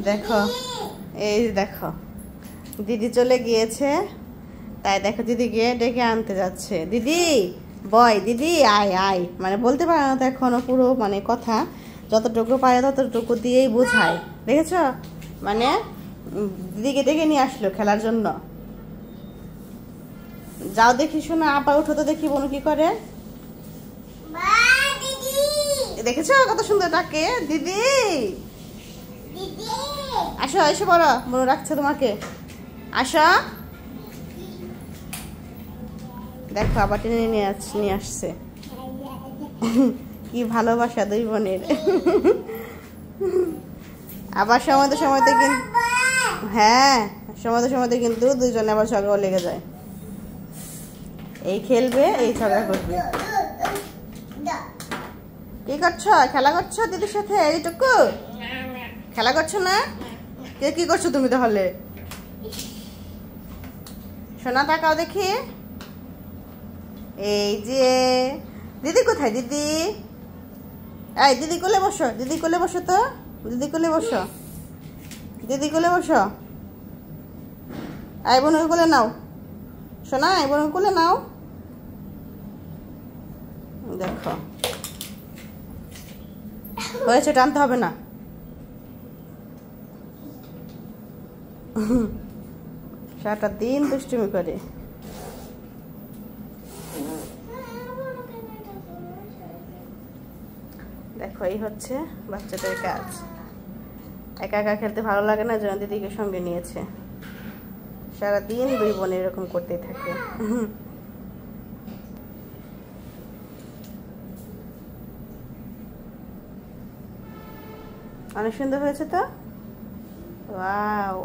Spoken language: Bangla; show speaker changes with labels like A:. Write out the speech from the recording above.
A: দেখো, এই দেখো দিদি চলে গিয়েছে, তাই দেখো দিদি গিয়ে ডেকে আনতে যাচ্ছে। দিদি বয়, দিদি আয় আয়, মানে বলতে পারে না তো এখনো পুরো, মানে কথা যতটুকু পারে ততটুকু দিয়েই বোঝায়, দেখেছ? মানে দিদিকে ডেকে নিয়ে আসলো খেলার জন্য। যাও দেখি, শোনো আপা উঠো তো দেখি বনু কি করে। দেখেছো কত সুন্দর ডাকে, দিদি আসো, এসে পড়ো, বনু রাখছে তোমাকে, আসো। দেখো আবার টেনে নিয়ে আসছে। কি ভালোবাসা দুই বোনের। আবার সময়তে কিন্তু, হ্যাঁ সময়তে কিন্তু দুইজনে আবার ঝগড়া লেগে যায়। এই খেলবে, এই ঝগড়া করবে। কি করছো? খেলা করছো দিদির সাথে? এইটুকু খেলা করছো না? কি করছো তুমি তাহলে? সোনা টাকাও দেখি। এই যে দিদি কোথায়? দিদি এই দিদি কোলে বসো, দিদি কোলে বসো তো, দিদি কোলে বসো, দিদি কোলে বসো। এই বোনের কোলে নাও সোনা, এই বোনের কোলে নাও। দেখো হয়েছে, টানতে হবে না। সারাটা দিন দুষ্টুমি করে। দেখো এই হচ্ছে বাচ্চাদের কাজ। একা একা খেলতে ভালো লাগে না, জন্য দিদিকে সঙ্গে নিয়েছে। সারাদিন দুই বোন এরকম করতেই থাকে। অনেক সুন্দর হয়েছে তো, ওয়াও।